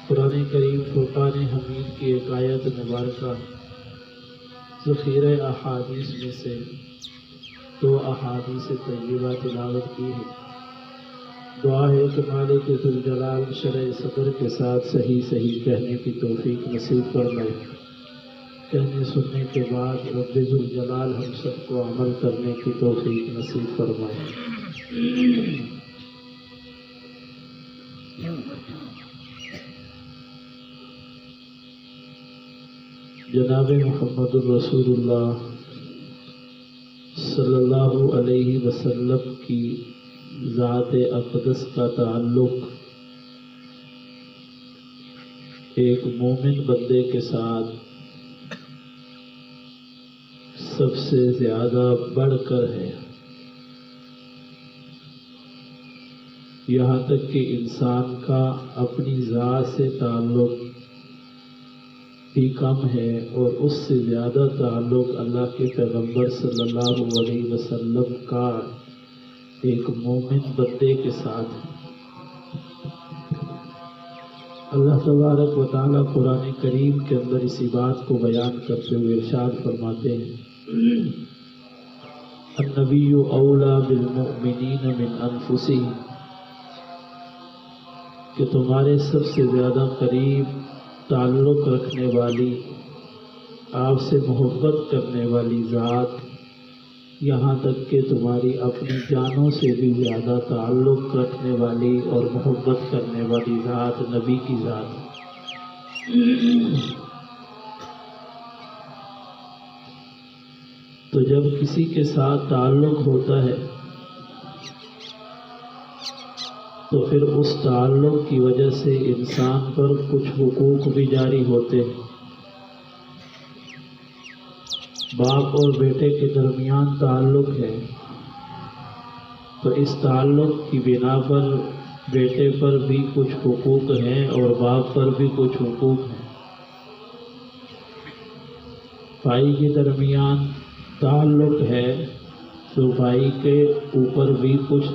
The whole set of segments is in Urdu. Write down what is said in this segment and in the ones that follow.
قرآن کریم فرقان حمید کی ایک آیت مبارکہ ذخیرہ احادیث میں سے 2 احادیث طیبہ تلاوت کی ہے۔ دعا ہے کہ مالک ذوالجلال شرح صدر کے ساتھ صحیح کہنے کی توفیق نصیب فرمائے۔ کہنے سننے کے بعد رب ذوالجلال ہم سب کو عمل کرنے کی توفیق نصیب فرمائے۔ جناب محمد الرسول اللہ صلی اللہ علیہ وسلم کی ذات اقدس کا تعلق ایک مومن بندے کے ساتھ سب سے زیادہ بڑھ کر ہے، یہاں تک کہ انسان کا اپنی ذات سے تعلق بھی کم ہے اور اس سے زیادہ تعلق اللہ کے پیغمبر صلی اللہ علیہ وسلم کا ایک مومن بندے کے ساتھ ہے۔ اللہ تبارک و تعالیٰ قرآن کریم کے اندر اسی بات کو بیان کرتے ہوئے ارشاد فرماتے ہیں، النبی اولیٰ بالمؤمنین من انفسہم، کہ تمہارے سب سے زیادہ قریب تعلق رکھنے والی، آپ سے محبت کرنے والی ذات، یہاں تک کہ تمہاری اپنی جانوں سے بھی زیادہ تعلق رکھنے والی اور محبت کرنے والی ذات نبی کی ذات۔ تو جب کسی کے ساتھ تعلق ہوتا ہے تو پھر اس تعلق کی وجہ سے انسان پر کچھ حقوق بھی جاری ہوتے ہیں۔ باپ اور بیٹے کے درمیان تعلق ہے تو اس تعلق کی بنا پر بیٹے پر بھی کچھ حقوق ہیں اور باپ پر بھی کچھ حقوق ہیں۔ بھائی کے درمیان تعلق ہے تو بھائی کے اوپر بھی کچھ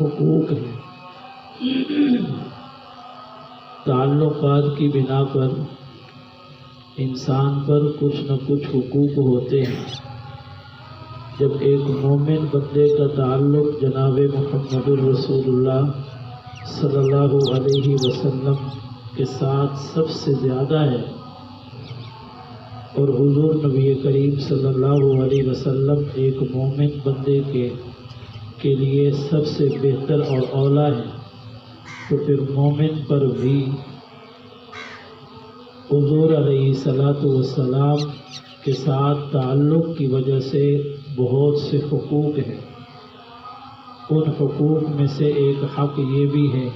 حقوق ہیں۔ تعلقات کی بنا پر انسان پر کچھ نہ کچھ حقوق ہوتے ہیں۔ جب ایک مومن بندے کا تعلق جناب محمد الرسول اللہ صلی اللہ علیہ وسلم کے ساتھ سب سے زیادہ ہے اور حضور نبی کریم صلی اللہ علیہ وسلم ایک مومن بندے کے لیے سب سے بہتر اور اولیٰ ہے، تو پھر مومن پر بھی حضور علیہ السلام کے ساتھ تعلق کی وجہ سے بہت سے حقوق ہیں۔ ان حقوق میں سے ایک حق یہ بھی ہے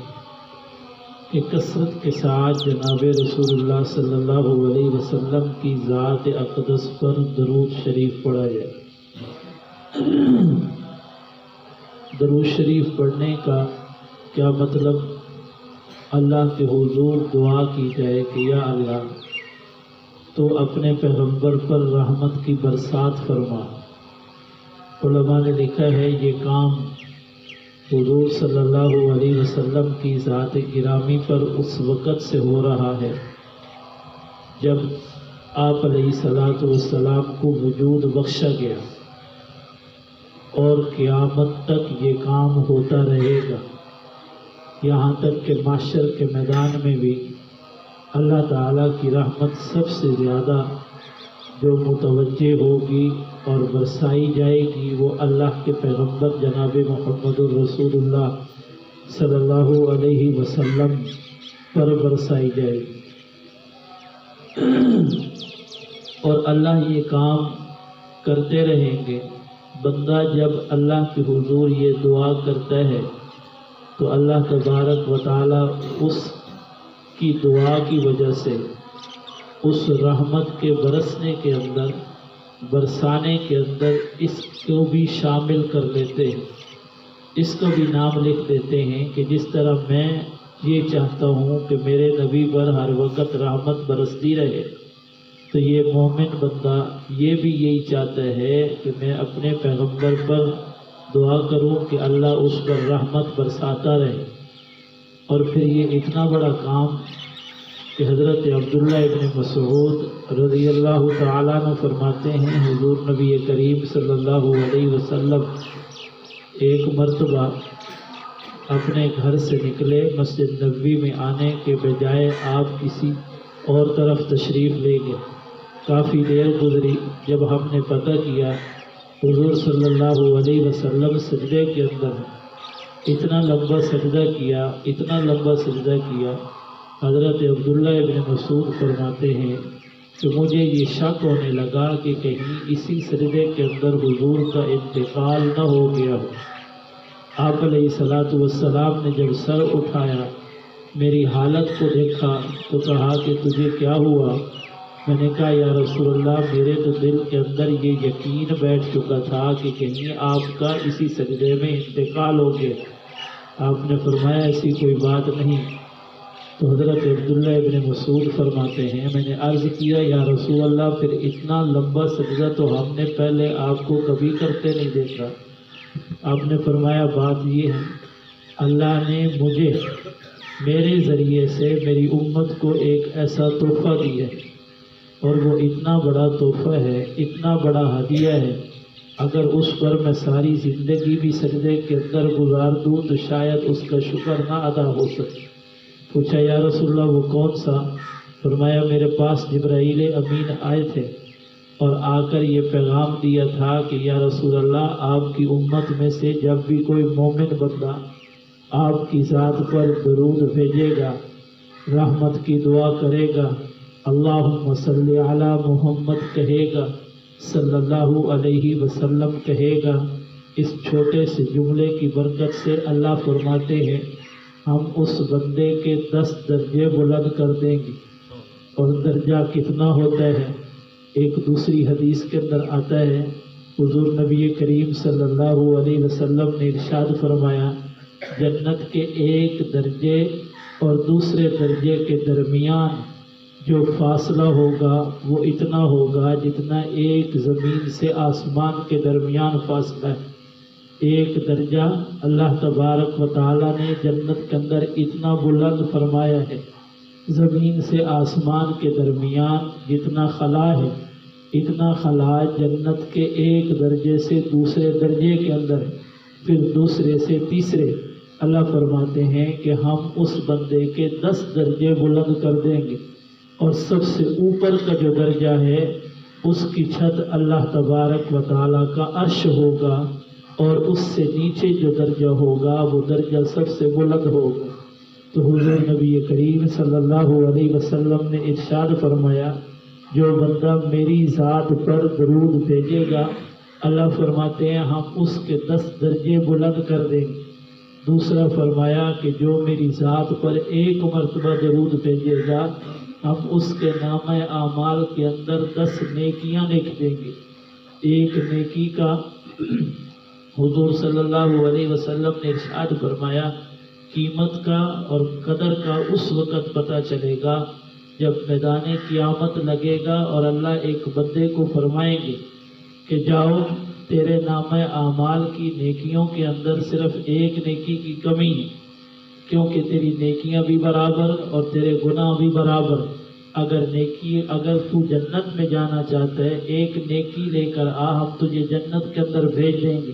کہ کثرت کے ساتھ جناب رسول اللہ صلی اللہ علیہ وسلم کی ذات اقدس پر درود شریف پڑھا جائے۔ درود شریف پڑھنے کا کیا مطلب؟ اللہ کے حضور دعا کی جائے کہ یا اللہ تو اپنے پیغمبر پر رحمت کی برسات فرما۔ علماء نے لکھا ہے یہ کام حضور صلی اللہ علیہ وسلم کی ذات گرامی پر اس وقت سے ہو رہا ہے جب آپ علیہ السلام کو وجود بخشا گیا، اور قیامت تک یہ کام ہوتا رہے گا، یہاں تک کہ محشر کے میدان میں بھی اللہ تعالیٰ کی رحمت سب سے زیادہ جو متوجہ ہوگی اور برسائی جائے گی وہ اللہ کے پیغمبر جناب محمد الرسول اللہ صلی اللہ علیہ وسلم پر برسائی جائے گی۔ اور اللہ یہ کام کرتے رہیں گے۔ بندہ جب اللہ کے حضور یہ دعا کرتا ہے تو اللہ تبارک و تعالیٰ اس کی دعا کی وجہ سے اس رحمت کے برسنے کے اندر، برسانے کے اندر اس کو بھی شامل کر لیتے ہیں، اس کو بھی نام لکھ دیتے ہیں کہ جس طرح میں یہ چاہتا ہوں کہ میرے نبی پر ہر وقت رحمت برستی رہے، تو یہ مومن بندہ یہ بھی یہی چاہتا ہے کہ میں اپنے پیغمبر پر دعا کروں کہ اللہ اس پر رحمت برساتا رہے۔ اور پھر یہ اتنا بڑا کام کہ حضرت عبداللہ ابن مسعود رضی اللہ تعالیٰ عنہ فرماتے ہیں حضور نبی کریم صلی اللہ علیہ وسلم ایک مرتبہ اپنے گھر سے نکلے، مسجد نبوی میں آنے کے بجائے آپ کسی اور طرف تشریف لے گئے۔ کافی دیر گزری، جب ہم نے پتہ کیا حضور صلی اللہ علیہ وسلم سجدے کے اندر ہیں، اتنا لمبا سجدہ کیا۔ حضرت عبداللہ ابن مسعود فرماتے ہیں کہ مجھے یہ شک ہونے لگا کہ کہیں اسی سجدے کے اندر حضور کا انتقال نہ ہو گیا ہو۔ آپ علیہ الصلاۃ والسلام نے جب سر اٹھایا، میری حالت کو دیکھا تو کہا کہ تجھے کیا ہوا؟ میں نے کہا یا رسول اللہ، میرے تو دل کے اندر یہ یقین بیٹھ چکا تھا کہ کہیں آپ کا اسی سجدے میں انتقال ہو گیا۔ آپ نے فرمایا ایسی کوئی بات نہیں۔ تو حضرت عبداللہ ابن مسعود فرماتے ہیں میں نے عرض کیا یا رسول اللہ، پھر اتنا لمبا سجدہ تو ہم نے پہلے آپ کو کبھی کرتے نہیں دیکھا۔ آپ نے فرمایا بات یہ ہے، اللہ نے مجھے میرے ذریعے سے میری امت کو ایک ایسا تحفہ دیا ہے، اور وہ اتنا بڑا تحفہ ہے، اتنا بڑا ہدیہ ہے، اگر اس پر میں ساری زندگی بھی سجدے کے اندر گزار دوں تو شاید اس کا شکر نہ ادا ہو سکے۔ پوچھا یا رسول اللہ وہ کون سا؟ فرمایا میرے پاس جبرائیل امین آئے تھے اور آ کر یہ پیغام دیا تھا کہ یا رسول اللہ، آپ کی امت میں سے جب بھی کوئی مومن بندہ آپ کی ذات پر درود بھیجے گا، رحمت کی دعا کرے گا، اللہم صلی علی محمد کہے گا، صلی اللہ علیہ وسلم کہے گا، اس چھوٹے سے جملے کی برکت سے اللہ فرماتے ہیں ہم اس بندے کے 10 درجے بلند کر دیں گے۔ اور درجہ کتنا ہوتا ہے؟ ایک دوسری حدیث کے اندر آتا ہے حضور نبی کریم صلی اللہ علیہ وسلم نے ارشاد فرمایا جنت کے ایک درجے اور دوسرے درجے کے درمیان جو فاصلہ ہوگا وہ اتنا ہوگا جتنا ایک زمین سے آسمان کے درمیان فاصلہ ہے۔ ایک درجہ اللہ تبارک و تعالیٰ نے جنت کے اندر اتنا بلند فرمایا ہے، زمین سے آسمان کے درمیان جتنا خلا ہے، اتنا خلا جنت کے ایک درجے سے دوسرے درجے کے اندر، پھر دوسرے سے تیسرے۔ اللہ فرماتے ہیں کہ ہم اس بندے کے 10 درجے بلند کر دیں گے، اور سب سے اوپر کا جو درجہ ہے اس کی چھت اللہ تبارک و تعالیٰ کا عرش ہوگا، اور اس سے نیچے جو درجہ ہوگا وہ درجہ سب سے بلند ہوگا۔ تو حضور نبی کریم صلی اللہ علیہ وسلم نے ارشاد فرمایا جو بندہ میری ذات پر درود بھیجے گا، اللہ فرماتے ہیں ہم اس کے 10 درجے بلند کر دیں گے۔ دوسرا فرمایا کہ جو میری ذات پر ایک مرتبہ درود بھیجے گا، ہم اس کے نامہ اعمال کے اندر 10 نیکیاں لکھ دیں گے۔ ایک نیکی کا حضور صلی اللہ علیہ وسلم نے ارشاد فرمایا قیمت کا اور قدر کا اس وقت پتہ چلے گا جب میدان قیامت لگے گا اور اللہ ایک بندے کو فرمائیں گے کہ جاؤ تیرے نامہ اعمال کی نیکیوں کے اندر صرف ایک نیکی کی کمی ہے، کیونکہ تیری نیکیاں بھی برابر اور تیرے گناہ بھی برابر۔ اگر تو جنت میں جانا چاہتا ہے ایک نیکی لے کر آ، ہم تجھے جنت کے اندر بھیج دیں گے۔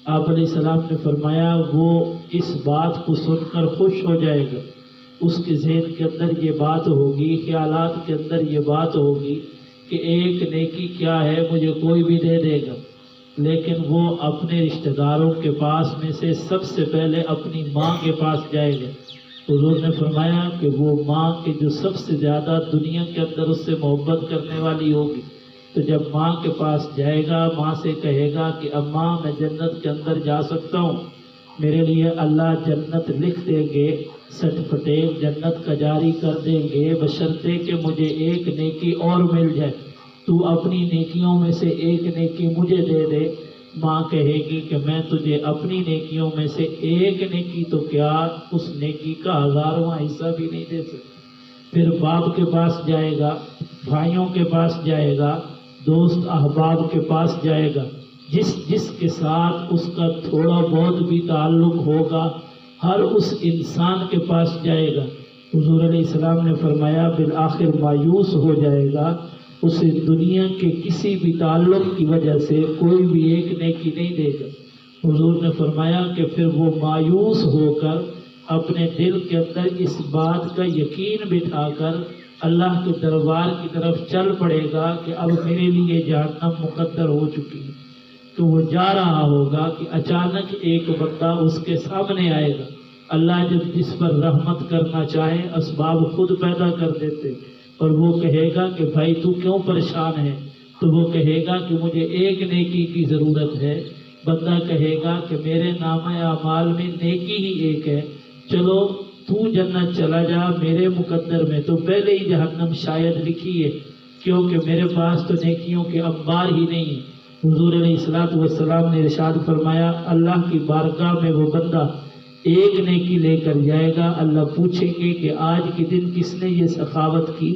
آپ علیہ السلام نے فرمایا وہ اس بات کو سن کر خوش ہو جائے گا، اس کے ذہن کے اندر یہ بات ہوگی، خیالات کے اندر یہ بات ہوگی کہ ایک نیکی کیا ہے مجھے کوئی بھی دے دے گا، لیکن وہ اپنے رشتہ داروں کے پاس میں سے سب سے پہلے اپنی ماں کے پاس جائے گا۔ حضور نے فرمایا کہ وہ ماں کے جو سب سے زیادہ دنیا کے اندر اس سے محبت کرنے والی ہوگی، تو جب ماں کے پاس جائے گا ماں سے کہے گا کہ اماں میں جنت کے اندر جا سکتا ہوں، میرے لیے اللہ جنت لکھ دیں گے، سرٹیفکیٹ جنت کا جاری کر دیں گے، بشرطے کہ مجھے ایک نیکی اور مل جائے، تو اپنی نیکیوں میں سے ایک نیکی مجھے دے دے۔ ماں کہے گی کہ میں تجھے اپنی نیکیوں میں سے ایک نیکی تو کیا اس نیکی کا 1000واں حصہ بھی نہیں دے سکتی۔ پھر باپ کے پاس جائے گا، بھائیوں کے پاس جائے گا، دوست احباب کے پاس جائے گا، جس کے ساتھ اس کا تھوڑا بہت بھی تعلق ہوگا، ہر اس انسان کے پاس جائے گا۔ حضور علیہ السلام نے فرمایا بالآخر مایوس ہو جائے گا، اسے دنیا کے کسی بھی تعلق کی وجہ سے کوئی بھی ایک نیکی نہیں دے گا۔ حضور نے فرمایا کہ پھر وہ مایوس ہو کر اپنے دل کے اندر اس بات کا یقین بٹھا کر اللہ کے دربار کی طرف چل پڑے گا کہ اب میرے لیے جہنم مقدر ہو چکی ہے۔ تو وہ جا رہا ہوگا کہ اچانک ایک بندہ اس کے سامنے آئے گا۔ اللہ جب جس پر رحمت کرنا چاہے اسباب خود پیدا کر دیتے، اور وہ کہے گا کہ بھائی تو کیوں پریشان ہے؟ تو وہ کہے گا کہ مجھے ایک نیکی کی ضرورت ہے۔ بندہ کہے گا کہ میرے نامہ اعمال میں نیکی ہی ایک ہے، چلو تو جنت چلا جا، میرے مقدر میں تو پہلے ہی جہنم شاید لکھی ہے، کیونکہ میرے پاس تو نیکیوں کے انبار ہی نہیں ہیں۔ حضور علیہ السلام نے ارشاد فرمایا اللہ کی بارگاہ میں وہ بندہ ایک نیکی لے کر جائے گا، اللہ پوچھیں گے کہ آج کے دن کس نے یہ سخاوت کی؟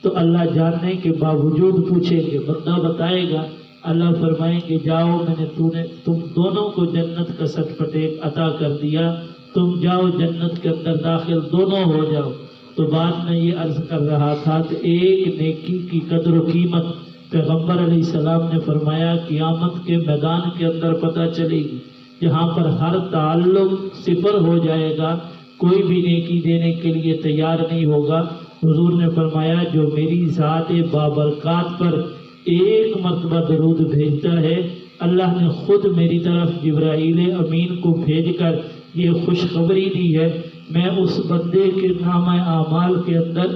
تو اللہ جاننے کے باوجود پوچھیں گے، بندہ بتائے گا، اللہ فرمائیں گے جاؤ میں نے تم دونوں کو جنت کا سرٹیفکیٹ عطا کر دیا، تم جاؤ جنت کے اندر داخل دونوں ہو جاؤ۔ تو بات میں یہ عرض کر رہا تھا کہ ایک نیکی کی قدر و قیمت پیغمبر علیہ السلام نے فرمایا قیامت کے میدان کے اندر پتہ چلے گی، جہاں پر ہر تعلق صفر ہو جائے گا، کوئی بھی نیکی دینے کے لیے تیار نہیں ہوگا۔ حضور نے فرمایا جو میری ذات بابرکات پر ایک مرتبہ درود بھیجتا ہے، اللہ نے خود میری طرف جبرائیل امین کو بھیج کر یہ خوشخبری دی ہے، میں اس بندے کے نامہ اعمال کے اندر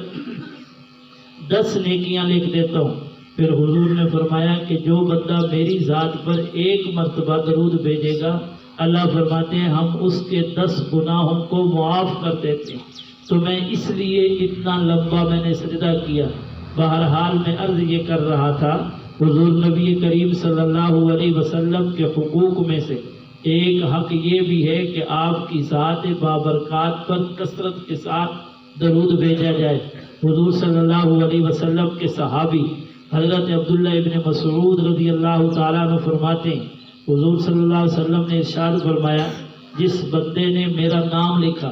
10 نیکیاں لکھ دیتا ہوں۔ پھر حضور نے فرمایا کہ جو بندہ میری ذات پر ایک مرتبہ درود بھیجے گا، اللہ فرماتے ہیں ہم اس کے 10 گناہوں کو معاف کر دیتے ہیں۔ تو میں اس لیے اتنا لمبا میں نے سجدہ کیا۔ بہرحال میں عرض یہ کر رہا تھا، حضور نبی کریم صلی اللہ علیہ وسلم کے حقوق میں سے ایک حق یہ بھی ہے کہ آپ کی ذات بابرکات پر کثرت کے ساتھ درود بھیجا جائے۔ حضور صلی اللہ علیہ وسلم کے صحابی حضرت عبداللہ ابن مسعود رضی اللہ تعالیٰ عنہ فرماتے ہیں، حضور صلی اللہ علیہ وسلم نے ارشاد فرمایا جس بندے نے میرا نام لکھا،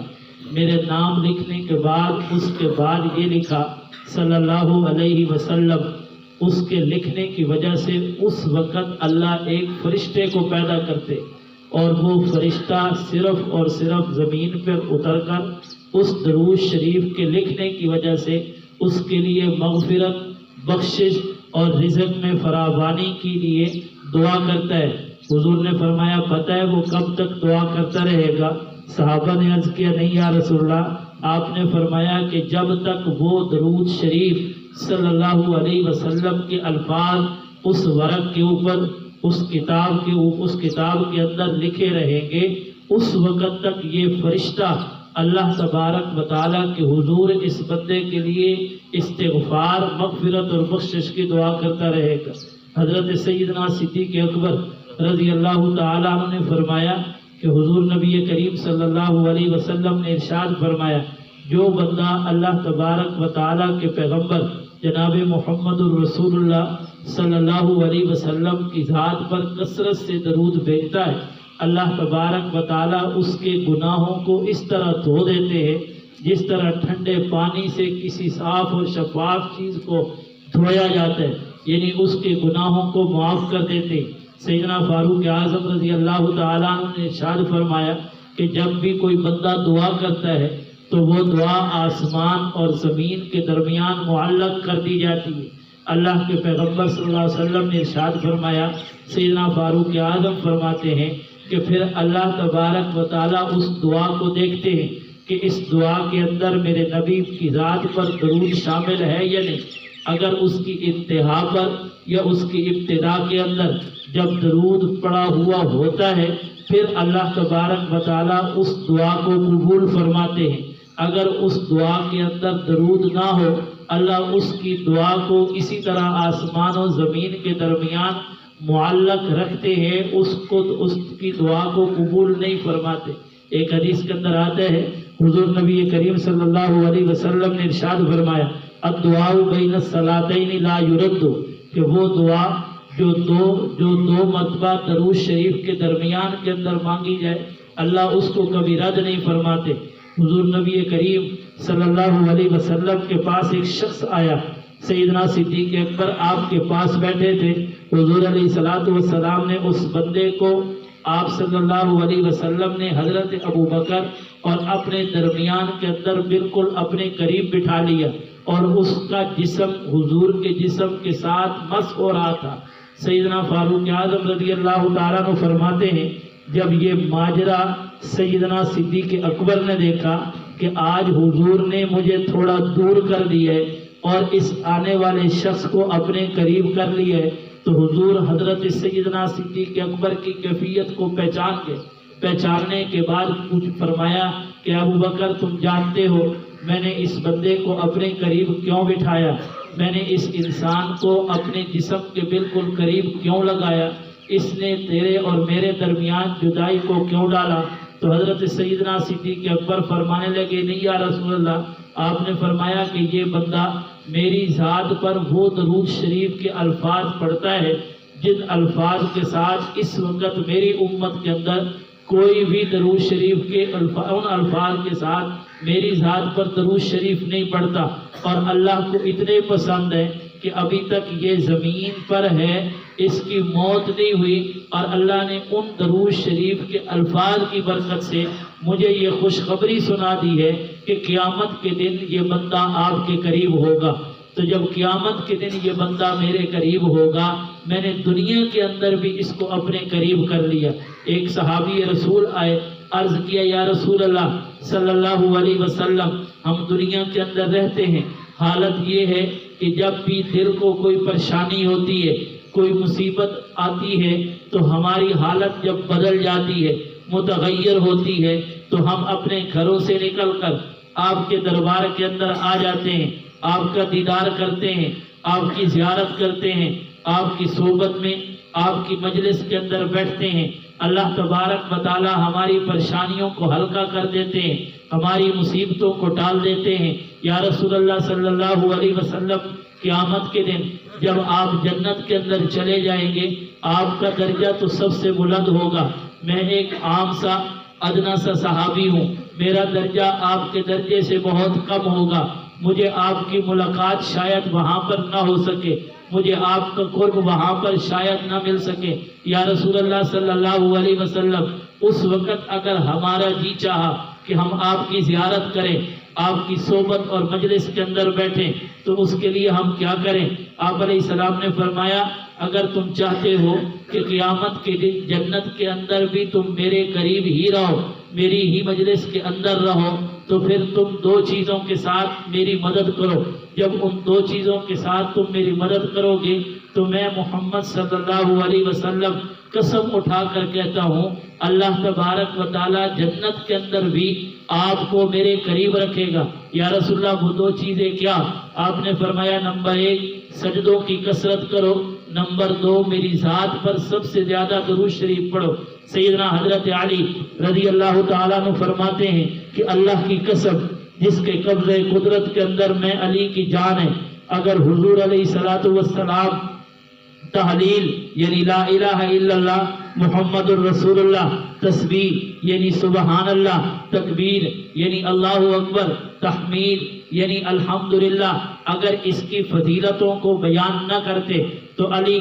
میرے نام لکھنے کے بعد اس کے بعد یہ لکھا صلی اللہ علیہ وسلم، اس کے لکھنے کی وجہ سے اس وقت اللہ ایک فرشتے کو پیدا کرتے اور وہ فرشتہ صرف اور صرف زمین پر اتر کر اس درود شریف کے لکھنے کی وجہ سے اس کے لیے مغفرت، بخشش اور رزق میں فراوانی کے لیے دعا کرتا ہے۔ حضور نے فرمایا پتہ ہے وہ کب تک دعا کرتا رہے گا؟ صحابہ نے عرض کیا نہیں یا رسول اللہ، آپ نے فرمایا کہ جب تک وہ درود شریف صلی اللہ علیہ وسلم کے الفاظ اس ورق کے اوپر اس کتاب کے اندر لکھے رہیں گے، اس وقت تک یہ فرشتہ اللہ تبارک و تعالیٰ کے حضور اس بندے کے لیے استغفار، مغفرت اور بخشش کی دعا کرتا رہے گا۔ حضرت سیدنا صدیق اکبر رضی اللہ تعالیٰ عنہ نے فرمایا کہ حضور نبی کریم صلی اللہ علیہ وسلم نے ارشاد فرمایا جو بندہ اللہ تبارک و تعالیٰ کے پیغمبر جناب محمد الرسول اللہ صلی اللہ علیہ وسلم کی ذات پر کثرت سے درود بھیجتا ہے، اللہ تبارک و تعالیٰ اس کے گناہوں کو اس طرح دھو دیتے ہیں جس طرح ٹھنڈے پانی سے کسی صاف اور شفاف چیز کو دھویا جاتا ہے، یعنی اس کے گناہوں کو معاف کر دیتے ہیں۔ سیدنا فاروق اعظم رضی اللہ تعالیٰ عنہ نے ارشاد فرمایا کہ جب بھی کوئی بندہ دعا کرتا ہے تو وہ دعا آسمان اور زمین کے درمیان معلق کر دی جاتی ہے۔ اللہ کے پیغمبر صلی اللہ علیہ وسلم نے ارشاد فرمایا، سیدنا فاروق اعظم فرماتے ہیں کہ پھر اللہ تبارک و تعالیٰ اس دعا کو دیکھتے ہیں کہ اس دعا کے اندر میرے نبی کی ذات پر درود شامل ہے یا نہیں۔ اگر اس کی انتہا پر یا اس کی ابتدا کے اندر جب درود پڑا ہوا ہوتا ہے پھر اللہ تبارک و تعالیٰ اس دعا کو قبول فرماتے ہیں۔ اگر اس دعا کے اندر درود نہ ہو اللہ اس کی دعا کو اسی طرح آسمان و زمین کے درمیان معلق رکھتے ہیں، اس کی دعا کو قبول نہیں فرماتے۔ ایک حدیث کے اندر آتا ہے حضور نبی کریم صلی اللہ علیہ وسلم نے ارشاد فرمایا الدعاء بین الصلاتین لا یرد، کہ وہ دعا جو دو مرتبہ درود شریف کے درمیان کے اندر مانگی جائے اللہ اس کو کبھی رد نہیں فرماتے۔ حضور نبی کریم صلی اللہ علیہ وسلم کے پاس ایک شخص آیا، سیدنا صدیق اکبر آپ کے پاس بیٹھے تھے۔ حضور علیہ السلام نے اس بندے کو آپ صلی اللہ علیہ وسلم نے حضرت ابو بکر اور اپنے درمیان کے اندر بالکل اپنے قریب بٹھا لیا، اور اس کا جسم حضور کے جسم کے ساتھ مس ہو رہا تھا۔ سیدنا فاروق اعظم رضی اللہ تعالیٰ عنہ فرماتے ہیں جب یہ ماجرا سیدنا صدیق اکبر نے دیکھا کہ آج حضور نے مجھے تھوڑا دور کر دیا ہے اور اس آنے والے شخص کو اپنے قریب کر لیا ہے، تو حضور حضرت سیدنا صدیق اکبر کی کیفیت کو پہچاننے کے بعد کچھ فرمایا کہ ابو بکر تم جانتے ہو میں نے اس بندے کو اپنے قریب کیوں بٹھایا، میں نے اس انسان کو اپنے جسم کے بالکل قریب کیوں لگایا، اس نے تیرے اور میرے درمیان جدائی کو کیوں ڈالا؟ تو حضرت سیدنا صدیق اکبر فرمانے لگے نہیں یا رسول اللہ، آپ نے فرمایا کہ یہ بندہ میری ذات پر وہ درود شریف کے الفاظ پڑھتا ہے جن الفاظ کے ساتھ اس وقت میری امت کے اندر کوئی بھی درود شریف کے ان الفاظ کے ساتھ میری ذات پر درود شریف نہیں پڑھتا، اور اللہ کو اتنے پسند ہے کہ ابھی تک یہ زمین پر ہے، اس کی موت نہیں ہوئی، اور اللہ نے ان درود شریف کے الفاظ کی برکت سے مجھے یہ خوشخبری سنا دی ہے کہ قیامت کے دن یہ بندہ آپ کے قریب ہوگا۔ تو جب قیامت کے دن یہ بندہ میرے قریب ہوگا، میں نے دنیا کے اندر بھی اس کو اپنے قریب کر لیا۔ ایک صحابی رسول آئے، عرض کیا یا رسول اللہ صلی اللہ علیہ وسلم، ہم دنیا کے اندر رہتے ہیں، حالت یہ ہے کہ جب بھی دل کو کوئی پریشانی ہوتی ہے، کوئی مصیبت آتی ہے، تو ہماری حالت جب بدل جاتی ہے، متغیر ہوتی ہے، تو ہم اپنے گھروں سے نکل کر آپ کے دربار کے اندر آ جاتے ہیں، آپ کا دیدار کرتے ہیں، آپ کی زیارت کرتے ہیں، آپ کی صحبت میں آپ کی مجلس کے اندر بیٹھتے ہیں۔ اللہ تبارک و تعالی ہماری پریشانیوں کو ہلکا کر دیتے ہیں، ہماری مصیبتوں کو ٹال دیتے ہیں۔ یا رسول اللہ صلی اللہ علیہ وسلم، قیامت کے دن جب آپ جنت کے اندر چلے جائیں گے، آپ کا درجہ تو سب سے بلند ہوگا، میں ایک عام سا ادنا سا صحابی ہوں، میرا درجہ آپ کے درجے سے بہت کم ہوگا، مجھے آپ کی ملاقات شاید وہاں پر نہ ہو سکے، مجھے آپ کا قرب وہاں پر شاید نہ مل سکے۔ یا رسول اللہ صلی اللہ علیہ وسلم، اس وقت اگر ہمارا جی چاہا کہ ہم آپ کی زیارت کریں، آپ کی صحبت اور مجلس کے اندر بیٹھیں، تو اس کے لیے ہم کیا کریں؟ آپ علیہ السلام نے فرمایا اگر تم چاہتے ہو کہ قیامت کے دن جنت کے اندر بھی تم میرے قریب ہی رہو، میری ہی مجلس کے اندر رہو، تو پھر تم دو چیزوں کے ساتھ میری مدد کرو۔ جب ان دو چیزوں کے ساتھ تم میری مدد کرو گے تو میں محمد صلی اللہ علیہ وسلم قسم اٹھا کر کہتا ہوں اللہ تبارک و تعالی جنت کے اندر بھی آپ کو میرے قریب رکھے گا۔ یا رسول اللہ وہ دو چیزیں کیا؟ آپ نے فرمایا نمبر 1 سجدوں کی کثرت کرو، نمبر 2 میری ذات پر سب سے زیادہ درود شریف پڑھو۔ سیدنا حضرت علی رضی اللہ تعالیٰ عنہ فرماتے ہیں کہ اللہ کی قسم جس کے قبضہ قدرت کے اندر میں علی کی جان ہے، اگر حضور علیہ السلام تحلیل یعنی لا الہ الا اللہ محمد الرسول اللہ، تسبیح یعنی سبحان اللہ، تکبیر یعنی اللہ اکبر، تحمید یعنی الحمدللہ، اگر اس کی فضیلتوں کو بیان نہ کرتے تو علی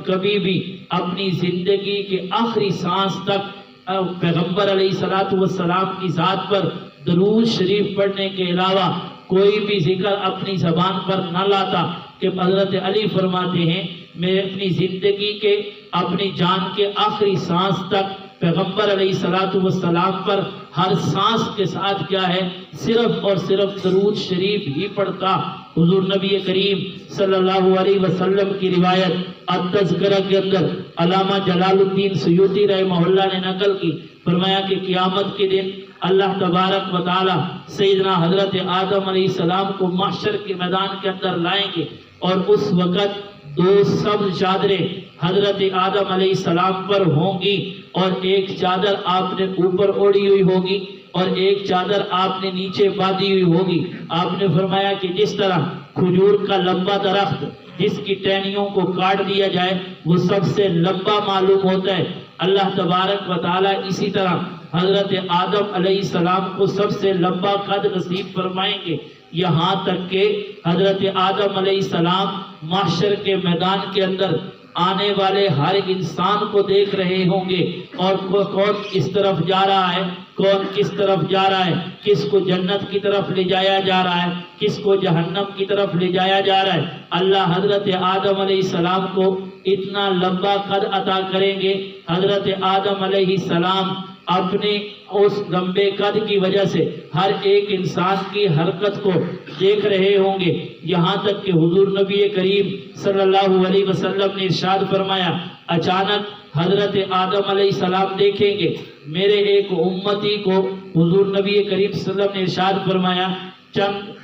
کبھی بھی اپنی زندگی کے آخری سانس تک پیغمبر علیہ السلام کی ذات پر درود شریف پڑھنے کے علاوہ کوئی بھی ذکر اپنی زبان پر نہ لاتا۔ کہ حضرت علی فرماتے ہیں میں اپنی زندگی کے اپنی جان کے آخری سانس تک پیغمبر علیہ السلام پر ہر سانس کے ساتھ کیا ہے صرف اور صرف درود شریف ہی پڑھتا۔ حضور نبی کریم صلی اللہ علیہ وسلم کی روایت التذکرہ کے اندر علامہ جلال الدین سیوطی رحمہ اللہ نے نقل کی، فرمایا کہ قیامت کے دن اللہ تبارک و تعالی سیدنا حضرت آدم علیہ السلام کو محشر کے میدان کے اندر لائیں گے، اور اس وقت 2 سبز چادریں حضرت آدم علیہ السلام پر ہوں گی، اور ایک چادر آپ نے اوپر اوڑھی ہوئی ہوگی اور ایک چادر آپ نے نیچے باندھی ہوئی ہوگی۔ آپ نے فرمایا کہ جس طرح کھجور کا لمبا درخت جس کی ٹہنیوں کو کاٹ دیا جائے وہ سب سے لمبا معلوم ہوتا ہے، اللہ تبارک و تعالی اسی طرح حضرت آدم علیہ السلام کو سب سے لمبا قد نصیب فرمائیں گے، یہاں تک کہ حضرت آدم علیہ السلام محشر کے میدان کے اندر آنے والے ہر انسان کو دیکھ رہے ہوں گے، اور کون کس طرف جا رہا ہے، کون کس طرف جا رہا ہے، کس کو جنت کی طرف لے جایا جا رہا ہے، کس کو جہنم کی طرف لے جایا جا رہا ہے۔ اللہ حضرت آدم علیہ السلام کو اتنا لمبا قد عطا کریں گے، حضرت آدم علیہ السلام اپنے اس لمبے قد کی وجہ سے ہر ایک انسان کی حرکت کو دیکھ رہے ہوں گے، یہاں تک کہ حضور نبی کریم صلی اللہ علیہ وسلم نے ارشاد فرمایا، اچانک حضرت آدم علیہ السلام دیکھیں گے میرے ایک امتی کو، حضور نبی کریم صلی اللہ علیہ وسلم نے ارشاد فرمایا چند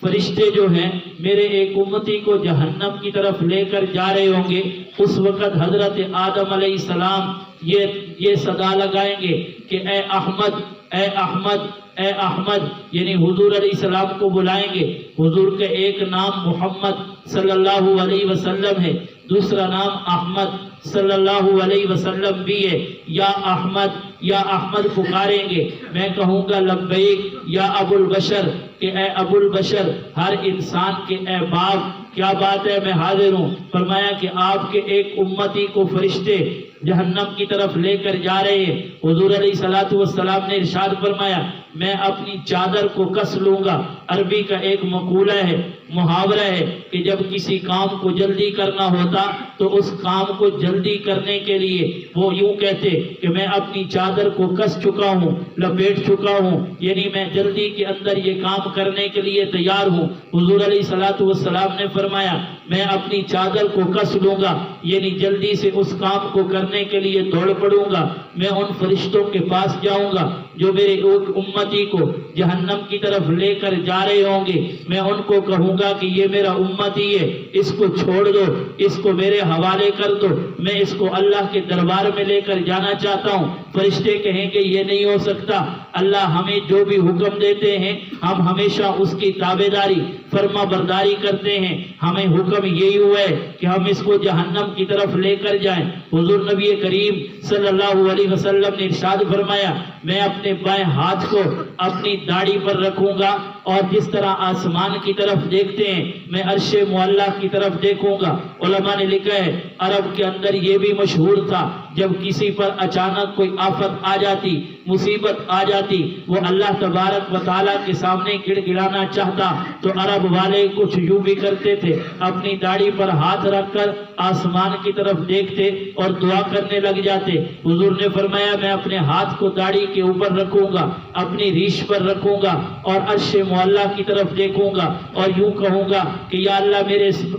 فرشتے جو ہیں میرے ایک امتی کو جہنم کی طرف لے کر جا رہے ہوں گے۔ اس وقت حضرت آدم علیہ السلام یہ صدا لگائیں گے کہ اے احمد، اے احمد، اے احمد، یعنی حضور علیہ السلام کو بلائیں گے۔ حضور کا ایک نام محمد صلی اللہ علیہ وسلم ہے، دوسرا نام احمد صلی اللہ علیہ وسلم بھی ہے۔ یا احمد، یا احمد پکاریں گے، میں کہوں گا لبیک یا ابو البشر، کہ اے ابو البشر، ہر انسان کے اے باپ، کیا بات ہے میں حاضر ہوں۔ فرمایا کہ آپ کے ایک امتی کو فرشتے جہنم کی طرف لے کر جا رہے ہیں۔ حضور علیہ السلام نے ارشاد فرمایا میں اپنی چادر کو کس لوں گا۔ عربی کا ایک مقولہ ہے، محاورہ ہے کہ جب کسی کام کو جلدی کرنا ہوتا تو اس کام کو جلدی کرنے کے لیے وہ یوں کہتے کہ میں اپنی چادر کو کس چکا ہوں، لپیٹ چکا ہوں، یعنی میں جلدی کے اندر یہ کام کرنے کے لیے تیار ہوں۔ حضور علیہ السلام نے فرمایا میں اپنی چادر کو کس لوں گا، یعنی جلدی سے اس کام کو کرنے کے لیے دوڑ پڑوں گا۔ میں ان فرشتوں کے پاس جاؤں گا جو میرے امتی کو جہنم کی طرف لے کر جا رہے ہوں گے۔ میں ان کو کہوں گا کہ یہ میرا امتی ہے، اس کو چھوڑ دو، اس کو میرے حوالے کر دو، میں اس کو اللہ کے دربار میں لے کر جانا چاہتا ہوں۔ فرشتے کہیں کہ یہ نہیں ہو سکتا، اللہ ہمیں جو بھی حکم دیتے ہیں ہم ہمیشہ اس کی تابعداری، فرما برداری کرتے ہیں، ہمیں حکم یہی ہوا ہے کہ ہم اس کو جہنم کی طرف لے کر جائیں۔ حضور نبی کریم صلی اللہ علیہ وسلم نے ارشاد فرمایا میں اپنے بائیں ہاتھ کو اپنی داڑھی پر رکھوں گا، اور جس طرح آسمان کی طرف دیکھتے ہیں میں عرش معلیٰ کی طرف دیکھوں گا۔ علماء نے لکھا ہے عرب کے اندر یہ بھی مشہور تھا جب کسی پر اچانک کوئی آفت آ جاتی، مصیبت آ جاتی، وہ اللہ تبارک و تعالیٰ کے سامنے گڑ گڑانا چاہتا تو عرب والے کچھ یوں بھی کرتے تھے، اپنی داڑھی پر ہاتھ رکھ کر آسمان کی طرف دیکھتے اور دعا کرنے لگ جاتے۔ حضور نے فرمایا میں اپنے ہاتھ کو داڑھی کے اوپر رکھوں گا، اپنی ریش پر رکھوں گا اور عرش معلیٰ کی طرف دیکھوں گا اور یوں کہوں گا کہ یا اللہ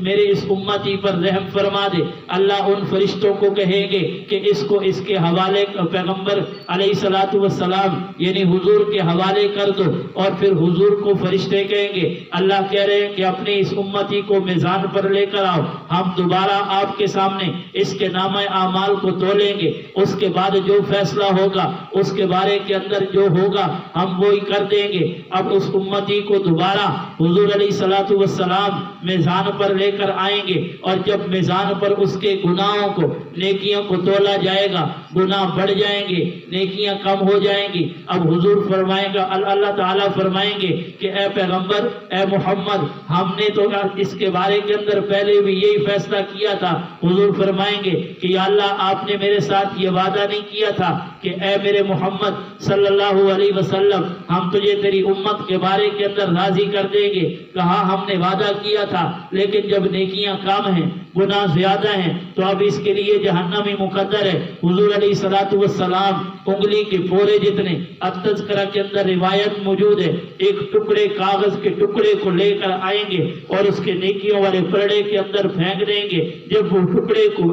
میرے اس امتی پر رحم فرما دے۔ اللہ ان فرشتوں کو کہیں گے کہ اس کو اس کے حوالے پیغمبر علیہ السلام یعنی حضور کے حوالے کر دو، اور پھر حضور کو فرشتے کہیں گے اللہ کہہ رہے ہیں کہ اپنے اس امتی کو میزان پر لے کر آؤ، ہم دوبارہ آپ کے سامنے اس کے نامہ اعمال کو تولیں گے، اس کے بعد جو فیصلہ ہوگا اس کے بارے کے اندر جو ہوگا ہم وہی کر دیں گے۔ اب اس امتی کو دوبارہ حضور علیہ السلام میزان پر لے کر آئیں گے، اور جب میزان پر اس کے گناہوں کو، نیکیوں کو تولا جائے گا، گناہ بڑھ جائیں گے، نیکیاں کم ہو جائیں گی۔ اب حضور فرمائیں گا، اللہ تعالیٰ فرمائیں گے کہ اے پیغمبر، اے محمد، ہم نے تو اس کے بارے کے اندر پہلے بھی یہی فیصلہ کیا تھا۔ حضور فرمائیں گے کہ یا اللہ آپ نے میرے ساتھ یہ وعدہ نہیں کیا تھا کہ اے میرے محمد صلی اللہ علیہ وسلم ہم تجھے تیری امت کے بارے کے اندر راضی کر دیں گے؟ کہا ہم نے وعدہ کیا تھا، لیکن جب نیکیاں کم ہیں، گناہ زیادہ ہیں، تو اب اس کے لیے جہنم ہی مقدر ہے۔ حضور علیہ السلام انگلی کے پورے جتنے التذکرہ کے اندر روایت موجود ہے، ایک ٹکڑے کاغذ کے ٹکڑے کو لے کر آئیں گے اور اس کے نیکیوں والے پلڑے کے اندر پھینک دیں گے۔ جب وہ ٹکڑے کو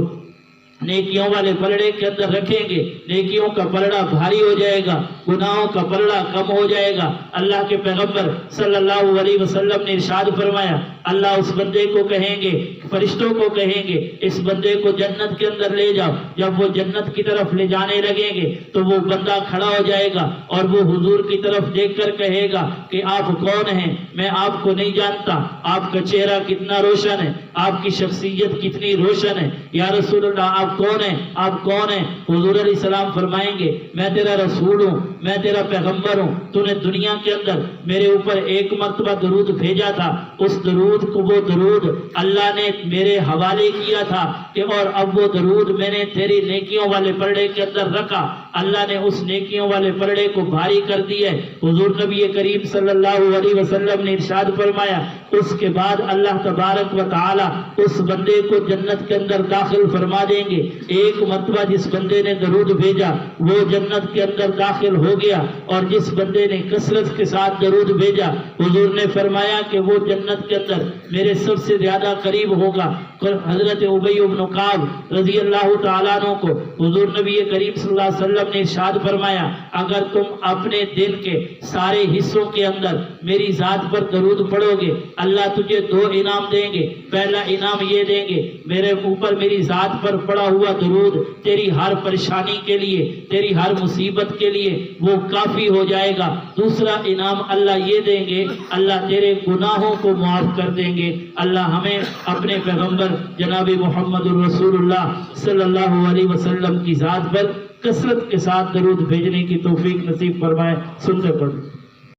نیکیوں والے پلڑے کے اندر رکھیں گے، نیکیوں کا پلڑا بھاری ہو جائے گا، گناہوں کا پلڑا کم ہو جائے گا۔ اللہ کے پیغمبر صلی اللہ علیہ وسلم نے ارشاد فرمایا اللہ اس بندے کو کہیں گے، فرشتوں کو کہیں گے اس بندے کو جنت کے اندر لے جاؤ۔ جب وہ جنت کی طرف لے جانے لگیں گے تو وہ بندہ کھڑا ہو جائے گا اور وہ حضور کی طرف دیکھ کر کہے گا کہ آپ کون ہیں؟ میں آپ کو نہیں جانتا، آپ کا چہرہ کتنا روشن ہے، آپ کی شخصیت کتنی روشن ہے، یا رسول اللہ آپ کون ہیں؟ آپ کون ہیں؟ حضور علیہ السلام فرمائیں گے میں تیرا رسول ہوں، میں تیرا پیغمبر ہوں، تو نے دنیا کے اندر میرے اوپر ایک مرتبہ درود بھیجا تھا، اس درود کو وہ درود اللہ نے میرے حوالے کیا تھا کہ اور اب وہ درود میں نے تیری نیکیوں والے پرڑے کے اندر رکھا، اللہ نے اس نیکیوں والے پرڑے کو بھاری کر دیا ہے۔ حضور نبی کریم صلی اللہ علیہ وسلم نے ارشاد فرمایا اس کے بعد اللہ تبارک و تعالی اس بندے کو جنت کے اندر داخل فرما دیں گے۔ ایک مرتبہ جس بندے نے درود بھیجا وہ جنت کے اندر داخل ہو گیا، اور جس بندے نے کثرت کے ساتھ درود بھیجا حضور نے فرمایا کہ وہ جنت کے اندر میرے سب سے زیادہ قریب ہوگا۔ حضرت ابی بن کعب رضی اللہ تعالیٰ عنہ کو حضور نبی کریم صلی اللہ علیہ وسلم نے ارشاد فرمایا اگر تم اپنے دل کے سارے حصوں کے اندر میری ذات پر درود پڑھو گے اللہ تجھے دو انعام دیں گے۔ پہلا انعام یہ دیں گے میرے اوپر میری ذات پر پڑا ہوا درود تیری ہر پریشانی کے لیے، تیری ہر مصیبت کے لیے وہ کافی ہو جائے گا۔ دوسرا انعام اللہ یہ دیں گے اللہ تیرے گناہوں کو معاف کر دیں گے۔ اللہ ہمیں اپنے پیغمبر جناب محمد الرسول اللہ صلی اللہ علیہ وسلم کی ذات پر کثرت کے ساتھ درود بھیجنے کی توفیق نصیب فرمائے۔ سنتے پڑھیں۔